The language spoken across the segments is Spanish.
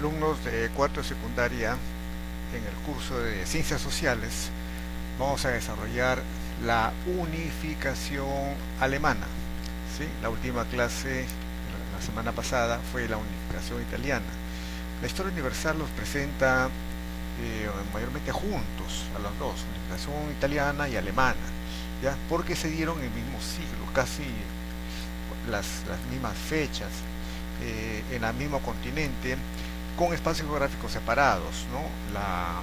alumnos de cuarto de secundaria, en el curso de Ciencias Sociales, vamos a desarrollar la unificación alemana. ¿Sí? La última clase, la semana pasada, fue la unificación italiana. La historia universal los presenta mayormente juntos a los dos, unificación italiana y alemana, ¿ya? Porque se dieron en el mismo siglo, casi las mismas fechas, en el mismo continente, con espacios geográficos separados, ¿no? La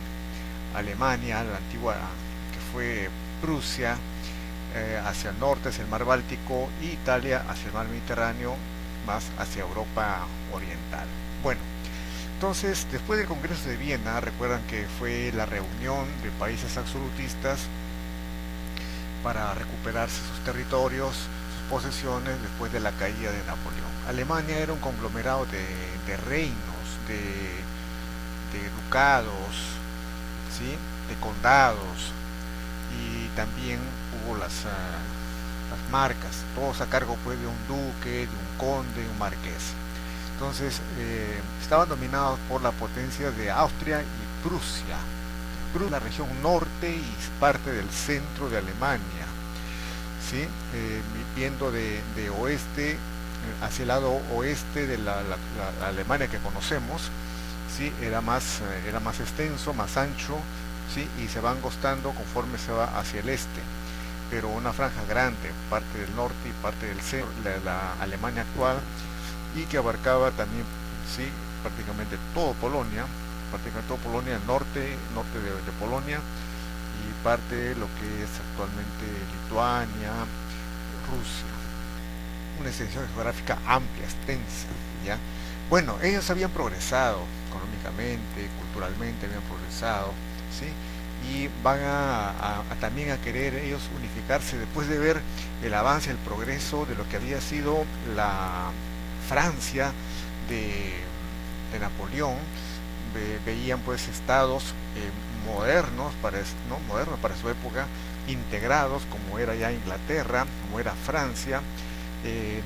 Alemania, la antigua, que fue Prusia, hacia el norte, hacia el mar Báltico, y Italia hacia el mar Mediterráneo, más hacia Europa oriental. Bueno, entonces, después del Congreso de Viena, recuerdan que fue la reunión de países absolutistas para recuperarse sus territorios, sus posesiones, después de la caída de Napoleón. Alemania era un conglomerado de reinos, de ducados, ¿sí? De condados, y también hubo las marcas, todos a cargo pues de un duque, de un conde, de un marqués. Entonces estaban dominados por la potencia de Austria y Prusia. Prusia, la región norte y parte del centro de Alemania, ¿sí? Viendo de oeste hacia el lado oeste de la Alemania que conocemos, ¿sí? Era más extenso, más ancho, ¿sí? Y se va angostando conforme se va hacia el este, pero una franja grande, parte del norte y parte del centro de la Alemania actual, y que abarcaba también, ¿sí? prácticamente todo Polonia, el norte de Polonia, y parte de lo que es actualmente Lituania, Rusia. Una extensión geográfica amplia, extensa, ¿ya? Bueno, ellos habían progresado económicamente, culturalmente habían progresado, ¿sí? Y van también a querer ellos unificarse después de ver el avance, el progreso de lo que había sido la Francia de Napoleón. Veían pues estados modernos para su época, integrados, como era ya Inglaterra, como era Francia.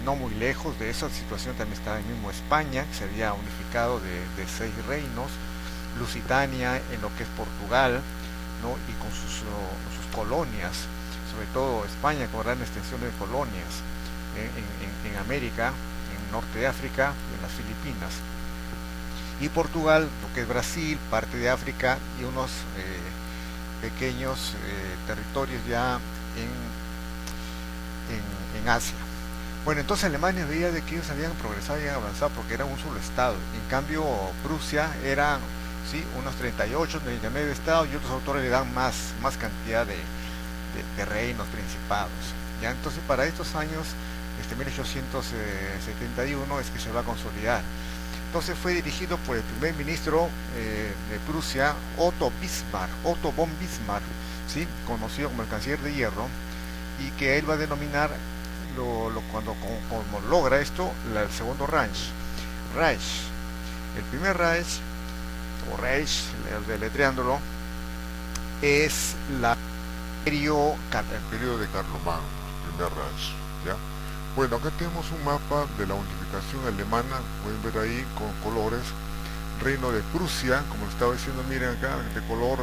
No muy lejos de esa situación también estaba el mismo España, que se había unificado de 6 reinos, Lusitania en lo que es Portugal, ¿no? Y con sus colonias, sobre todo España con gran extensión de colonias en América, en norte de África y en las Filipinas, y Portugal, lo que es Brasil, parte de África, y unos pequeños territorios ya en Asia. Bueno, entonces Alemania veía de que ellos habían progresado y avanzado porque era un solo estado. En cambio, Prusia era, ¿sí? unos 38, 39 estados, y otros autores le dan más cantidad de reinos, principados, ¿ya? Entonces, para estos años, 1871, es que se va a consolidar. Entonces fue dirigido por el primer ministro de Prusia, Otto von Bismarck, ¿sí? conocido como el canciller de hierro, y que él va a denominar, cuando logra esto, el segundo Reich. El primer Reich, o Reich, deletreándolo, es el periodo de Carlomagno, el primer Reich, ¿ya? Bueno, acá tenemos un mapa de la unificación alemana, pueden ver ahí con colores. Reino de Prusia, como estaba diciendo, miren acá, de color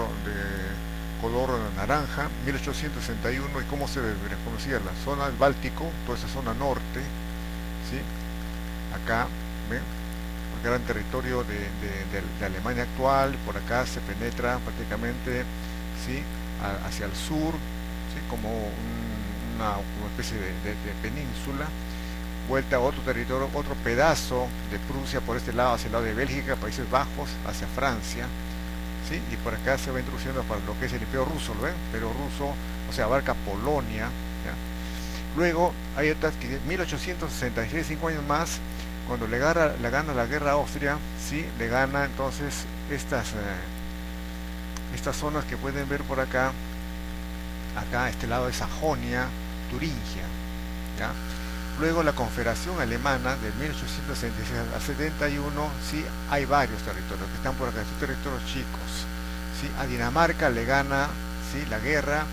naranja, 1861, y cómo se reconocía la zona del Báltico, toda esa zona norte, ¿sí? Acá, ¿ven? El gran territorio de Alemania actual. Por acá se penetra prácticamente, ¿sí? hacia el sur, ¿sí? como una especie de península, vuelta a otro territorio, otro pedazo de Prusia por este lado, hacia el lado de Bélgica, Países Bajos, hacia Francia, ¿sí? Y por acá se va introduciendo para lo que es el Imperio Ruso, ¿lo ven? Pero ruso, o sea, abarca Polonia, ¿ya? Luego hay otras que 1866, 5 años más, cuando le gana la guerra a Austria, ¿sí? Le gana entonces estas zonas que pueden ver por acá, este lado de Sajonia, Turingia, ¿ya? Luego la Confederación Alemana de 1866 a 71, ¿sí? Hay varios territorios que están por acá, estos territorios chicos, ¿sí? A Dinamarca le gana, ¿sí? la guerra,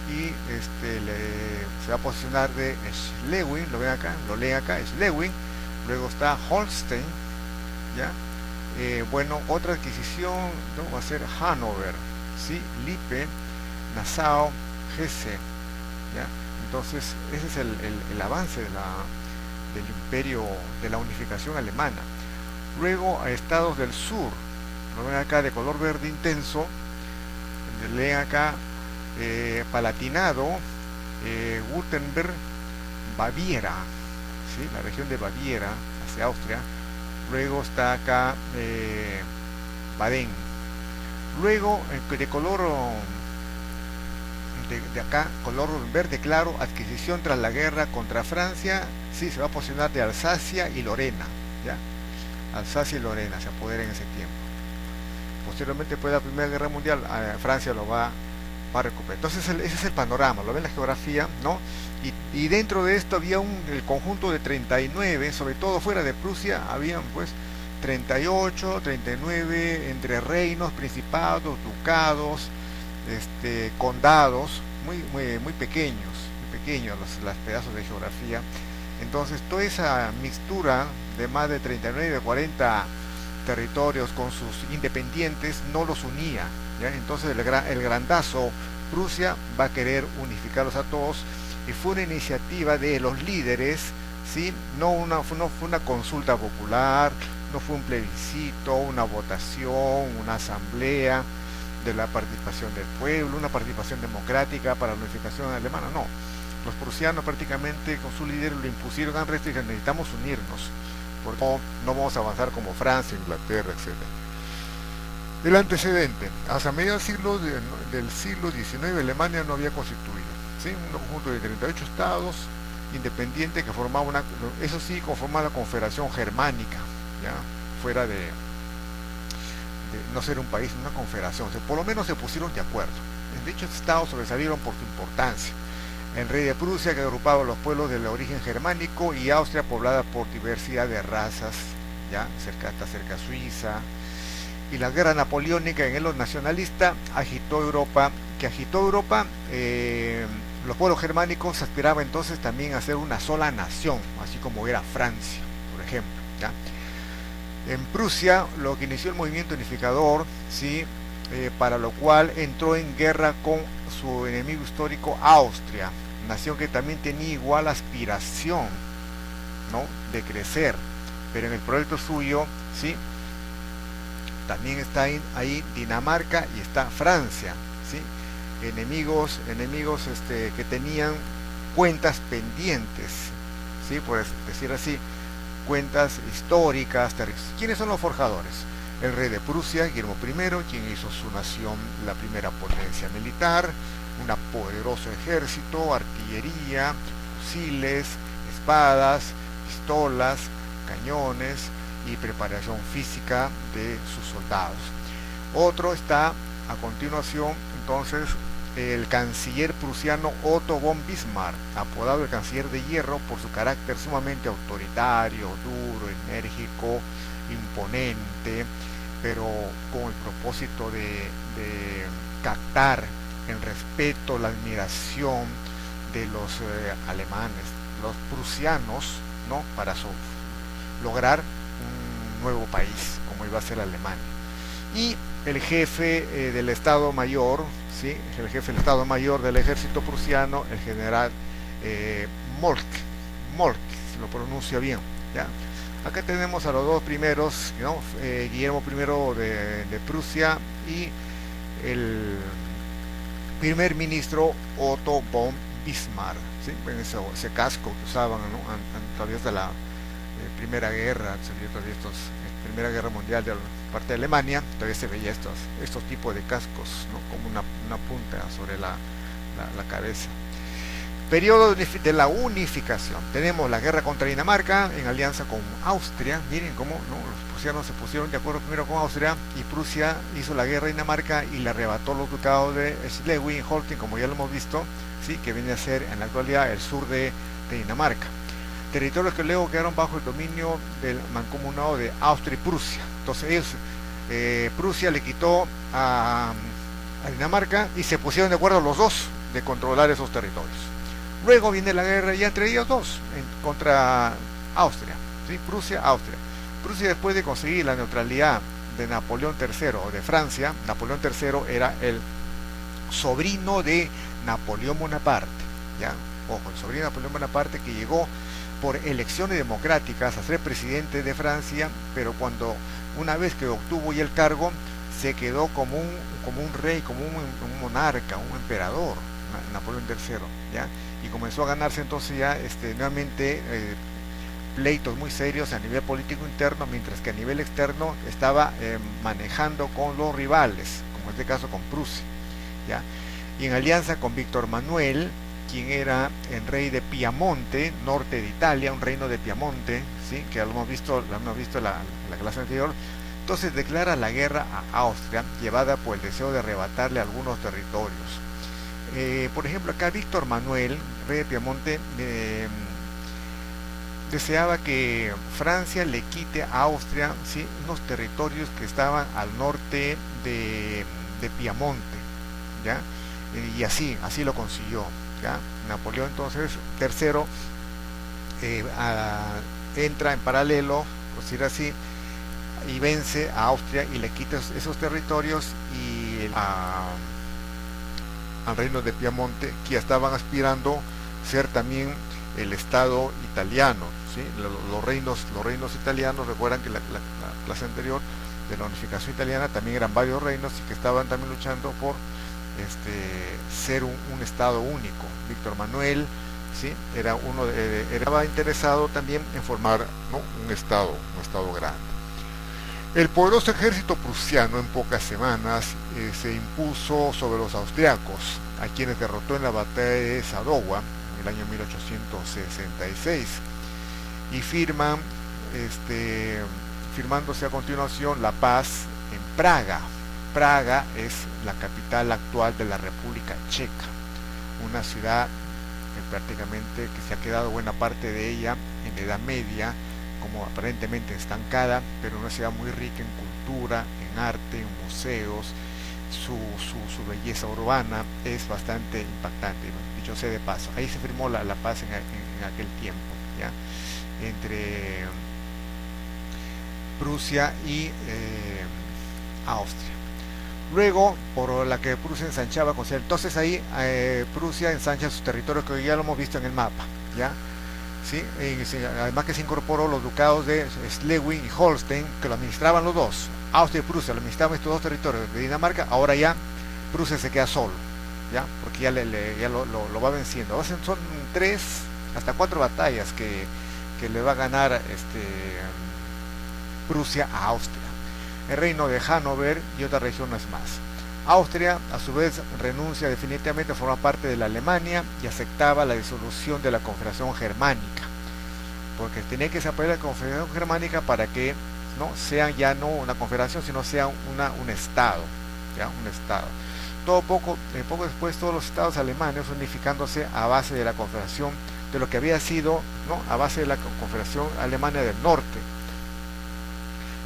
y se va a posicionar de Schleswig, lo ven acá, lo leen acá, Schleswig. Luego está Holstein, ¿ya? Bueno, otra adquisición, ¿no?, va a ser Hannover, ¿sí? Lippe, Nassau, Hesse, ¿ya? Entonces, ese es el avance del imperio, de la unificación alemana. Luego, a estados del sur, lo ven acá de color verde intenso, leen acá Palatinado, Württemberg, Baviera, ¿sí?, la región de Baviera, hacia Austria. Luego está acá Baden. Luego, de color de acá, color verde claro, adquisición tras la guerra contra Francia, sí, se va a posicionar de Alsacia y Lorena, ¿ya? Alsacia y Lorena se apoderan en ese tiempo. Posteriormente, después de la Primera Guerra Mundial, Francia va a recuperar. Entonces, ese es el panorama, lo ven la geografía, ¿no? Y dentro de esto había el conjunto de 39, sobre todo fuera de Prusia, habían pues 38, 39 entre reinos, principados, ducados, condados, muy pequeños los pedazos de geografía. Entonces, toda esa mixtura de más de 39, 40 territorios con sus independientes no los unía, ¿ya? Entonces, el grandazo Prusia va a querer unificarlos a todos, y fue una iniciativa de los líderes, ¿sí? No fue una consulta popular, no fue un plebiscito, una votación, una asamblea de la participación del pueblo, una participación democrática para la unificación alemana, no. Los prusianos prácticamente con su líder lo impusieron al resto y dijeron: necesitamos unirnos, porque no vamos a avanzar como Francia, Inglaterra, etc. El antecedente: hasta mediados del siglo XIX Alemania no había constituido, ¿sí?, un conjunto de 38 estados independientes que formaban eso sí, conformaba la Confederación Germánica, ¿ya? Fuera de no ser un país, una confederación. O sea, por lo menos se pusieron de acuerdo. Dichos estados sobresalieron por su importancia: el rey de Prusia, que agrupaba los pueblos del origen germánico, y Austria, poblada por diversidad de razas, ya está cerca Suiza. Y la guerra napoleónica en el nacionalista agitó Europa, los pueblos germánicos aspiraban entonces también a ser una sola nación, así como era Francia, por ejemplo, ¿ya? En Prusia, lo que inició el movimiento unificador, ¿sí?, para lo cual entró en guerra con su enemigo histórico Austria, nación que también tenía igual aspiración, ¿no?, de crecer, pero en el proyecto suyo, ¿sí?, también está ahí Dinamarca y está Francia, ¿sí?, enemigos que tenían cuentas pendientes, ¿sí?, por decir así, cuentas históricas. ¿Quiénes son los forjadores? El rey de Prusia, Guillermo I, quien hizo su nación la primera potencia militar, un poderoso ejército, artillería, fusiles, espadas, pistolas, cañones y preparación física de sus soldados. Otro está a continuación, entonces, el canciller prusiano Otto von Bismarck, apodado el canciller de hierro por su carácter sumamente autoritario, duro, enérgico, imponente, pero con el propósito de captar el respeto, la admiración de los alemanes, los prusianos, ¿no?, para lograr un nuevo país, como iba a ser Alemania. Y el jefe del Estado Mayor, ¿sí?, el jefe del Estado Mayor del ejército prusiano, el general Moltke, si lo pronuncio bien, ¿ya? Acá tenemos a los dos primeros, ¿no?, Guillermo I de Prusia y el primer ministro Otto von Bismarck, ¿sí?, ese casco que usaban, ¿no?, todavía hasta la Primera Guerra, Primera Guerra Mundial de parte de Alemania, todavía se veía estos tipos de cascos, ¿no?, como una punta sobre la cabeza. Periodo de la unificación: tenemos la guerra contra Dinamarca en alianza con Austria. Miren cómo, ¿no?, los prusianos se pusieron de acuerdo primero con Austria, y Prusia hizo la guerra a Dinamarca y le arrebató los ducados de Schleswig-Holstein, como ya lo hemos visto, ¿sí?, que viene a ser en la actualidad el sur de Dinamarca. Territorios que luego quedaron bajo el dominio del mancomunado de Austria y Prusia. Entonces Prusia le quitó a Dinamarca y se pusieron de acuerdo los dos de controlar esos territorios. Luego viene la guerra ya entre ellos dos contra Austria, ¿sí?, Prusia, Austria. Prusia, después de conseguir la neutralidad de Napoleón III o de Francia, Napoleón III era el sobrino de Napoleón Bonaparte, ¿ya? Ojo, el sobrino de Napoleón Bonaparte, que llegó por elecciones democráticas a ser presidente de Francia, pero cuando una vez que obtuvo ya el cargo, se quedó como un rey, como un monarca, un emperador, Napoleón III, ¿ya? Y comenzó a ganarse entonces ya nuevamente pleitos muy serios a nivel político interno, mientras que a nivel externo estaba manejando con los rivales, como en este caso con Prusia, ¿ya? Y en alianza con Víctor Manuel, quien era el rey de Piamonte, norte de Italia, un reino de Piamonte, ¿sí? Que lo hemos visto en la clase anterior. Entonces declara la guerra a Austria, llevada por el deseo de arrebatarle algunos territorios. Por ejemplo, acá Víctor Manuel, rey de Piamonte, deseaba que Francia le quite a Austria, ¿sí?, unos territorios que estaban al norte de Piamonte, ¿ya? Y así lo consiguió, ¿ya? Napoleón entonces III entra en paralelo, por decir así, y vence a Austria y le quita esos territorios y al reino de Piamonte, que ya estaban aspirando ser también el Estado italiano, ¿sí? Los reinos italianos, recuerdan que la clase anterior de la unificación italiana también eran varios reinos y que estaban también luchando por ser un Estado único. Víctor Manuel, ¿sí?, era interesado también en formar, ¿no?, un Estado grande. El poderoso ejército prusiano en pocas semanas se impuso sobre los austriacos, a quienes derrotó en la batalla de Sadowa en el año 1866, y firmándose a continuación la paz en Praga. Praga es la capital actual de la República Checa, una ciudad prácticamente que se ha quedado buena parte de ella en la Edad Media, como aparentemente estancada, pero una ciudad muy rica en cultura, en arte, en museos. Su belleza urbana es bastante impactante, dicho sea de paso. Ahí se firmó la paz en aquel tiempo, ¿ya?, entre Prusia y Austria. Luego, por la que Prusia ensanchaba con entonces ahí Prusia ensancha sus territorios, que ya lo hemos visto en el mapa, ¿ya? ¿Sí? Además que se incorporó los ducados de Schleswig y Holstein, que lo administraban los dos. Austria y Prusia lo administraban estos dos territorios de Dinamarca. Ahora ya Prusia se queda solo, ¿ya? Porque ya lo va venciendo. Son 3 hasta 4 batallas que le va a ganar Prusia a Austria. El reino de Hannover y otras regiones más. Austria, a su vez, renuncia definitivamente a formar parte de la Alemania y aceptaba la disolución de la Confederación Germánica, porque tenía que separar la Confederación Germánica para que no sean ya no una confederación, sino sea un estado, ¿ya? Un estado. Poco después, todos los estados alemanes unificándose a base de la Confederación, de lo que había sido, ¿no?, a base de la Confederación Alemania del Norte.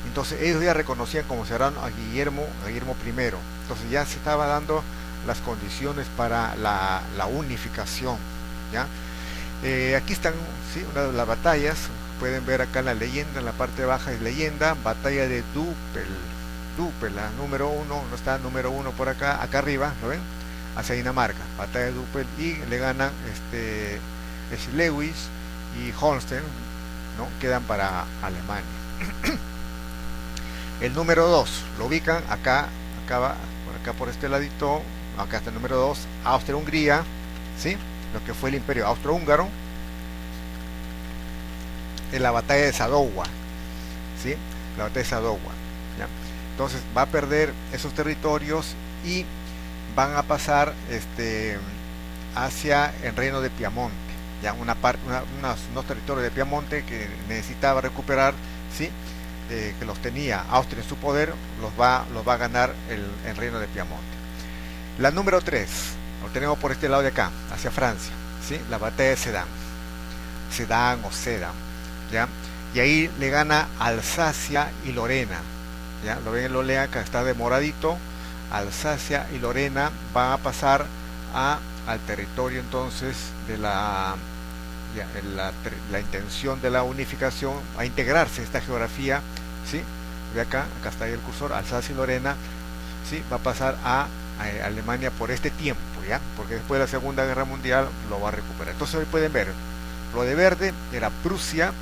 Entonces ellos ya reconocían como serán a Guillermo I. Entonces ya se estaba dando las condiciones para la unificación, ¿ya? Aquí están, ¿sí?, una de las batallas. Pueden ver acá la leyenda, en la parte baja es leyenda, batalla de Duppel, la número 1, no está número 1 por acá arriba, ¿lo ven?, hacia Dinamarca, batalla de Duppel, y le ganan Schleswig y Holstein, ¿no?, quedan para Alemania. El número 2 lo ubican acá por este ladito. Acá está el número 2, Austria-Hungría, ¿sí?, lo que fue el imperio austrohúngaro, en la batalla de Sadowa, ¿sí?, la batalla de Sadowa, ¿ya? Entonces va a perder esos territorios y van a pasar hacia el reino de Piamonte, ya unos territorios de Piamonte que necesitaba recuperar, ¿sí?, que los tenía Austria en su poder, los va a ganar el reino de Piamonte. La número 3 lo tenemos por este lado de acá, hacia Francia, ¿sí?, la batalla de Sedan, ¿ya? Y ahí le gana Alsacia y Lorena, ¿ya? Lo ven en lo lea, que está de moradito. Alsacia y Lorena van a pasar al territorio entonces de ya, la intención de la unificación, a integrarse esta geografía, ¿sí? De acá está ahí el cursor, Alsacia y Lorena, ¿sí? Va a pasar a Alemania por este tiempo, ¿ya? Porque después de la Segunda Guerra Mundial lo va a recuperar. Entonces hoy pueden ver, lo de verde era Prusia,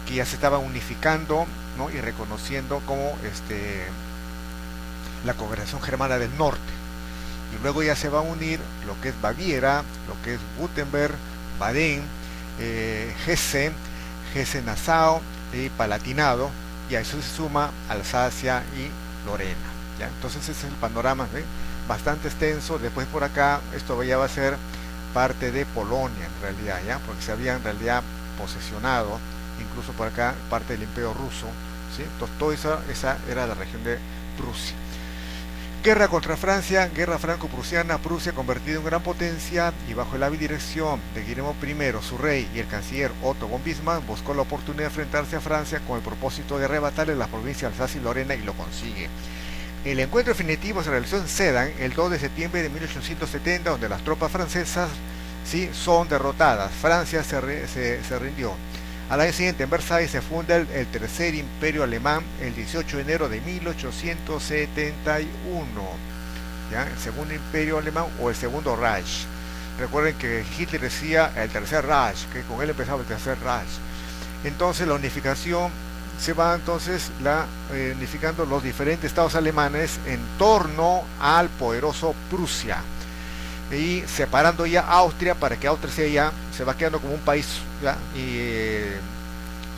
que ya se estaba unificando, ¿no? Y reconociendo como la Confederación Germana del Norte. Y luego ya se va a unir lo que es Baviera, lo que es Württemberg, Baden, Hesse-Nassau y Palatinado, y a eso se suma Alsacia y Lorena, ¿ya? Entonces ese es el panorama, ¿eh? Bastante extenso. Después por acá esto ya va a ser parte de Polonia en realidad, ¿ya? Porque se había en realidad posesionado, incluso por acá parte del Imperio Ruso, ¿sí? Entonces toda esa era la región de Prusia. Guerra contra Francia, guerra franco-prusiana. Prusia, convertida en gran potencia y bajo la dirección de Guillermo I, su rey, y el canciller Otto von Bismarck, buscó la oportunidad de enfrentarse a Francia con el propósito de arrebatarle las provincias de Alsacia y Lorena, y lo consigue. El encuentro definitivo se realizó en Sedan el 2 de septiembre de 1870, donde las tropas francesas, ¿sí?, son derrotadas. Francia se rindió. Al año siguiente, en Versalles, se funda el Tercer Imperio Alemán el 18 de enero de 1871, ¿ya? El Segundo Imperio Alemán, o el Segundo Reich. Recuerden que Hitler decía el Tercer Reich, que con él empezaba el Tercer Reich. Entonces la unificación se va unificando los diferentes estados alemanes en torno al poderoso Prusia, y separando ya Austria, para que Austria se va quedando como un país, ¿ya?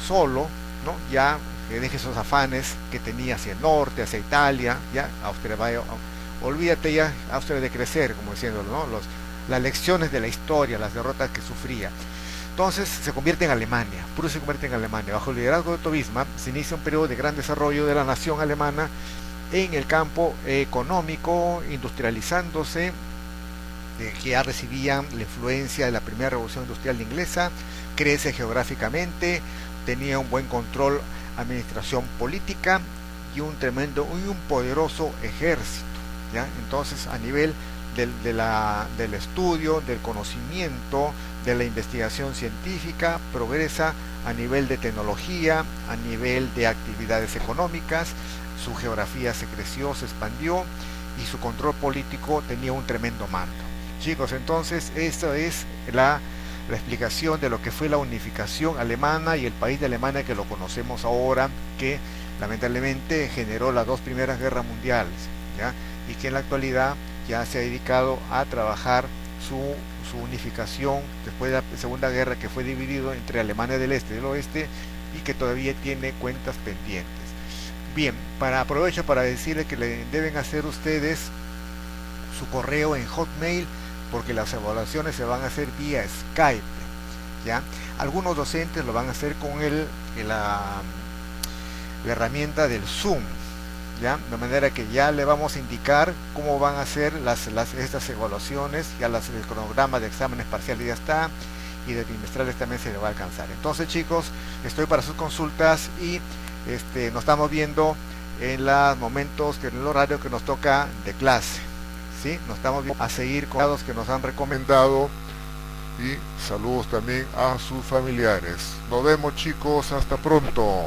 Solo, ¿no? Ya que deje esos afanes que tenía hacia el norte, hacia Italia, ya Austria olvídate ya Austria de crecer, como diciéndolo, ¿no? Las lecciones de la historia, las derrotas que sufría. Entonces se convierte en Alemania, Prusia se convierte en Alemania. Bajo el liderazgo de Otto Bismarck se inicia un periodo de gran desarrollo de la nación alemana en el campo económico, industrializándose, que ya recibían la influencia de la primera revolución industrial inglesa. Crece geográficamente, tenía un buen control, administración política y un poderoso ejército, ¿ya? Entonces, a nivel del estudio, del conocimiento, de la investigación científica, progresa a nivel de tecnología, a nivel de actividades económicas. Su geografía se creció, se expandió, y su control político tenía un tremendo mando. Chicos, entonces esta es la explicación de lo que fue la unificación alemana y el país de Alemania que lo conocemos ahora, que lamentablemente generó las dos primeras guerras mundiales, ¿ya? Y que en la actualidad ya se ha dedicado a trabajar su unificación después de la Segunda Guerra, que fue dividido entre Alemania del Este y del Oeste, y que todavía tiene cuentas pendientes. Bien, aprovecho para decirles que le deben hacer ustedes su correo en Hotmail, porque las evaluaciones se van a hacer vía Skype, ¿ya? Algunos docentes lo van a hacer con la herramienta del Zoom, ¿ya? De manera que ya le vamos a indicar cómo van a ser estas evaluaciones. Ya el cronograma de exámenes parciales ya está, y de trimestrales también se le va a alcanzar. Entonces, chicos, estoy para sus consultas, y nos estamos viendo en los momentos, en el horario que nos toca de clase, ¿sí? Nos estamos viendo a seguir con los que nos han recomendado, y saludos también a sus familiares. Nos vemos, chicos, hasta pronto.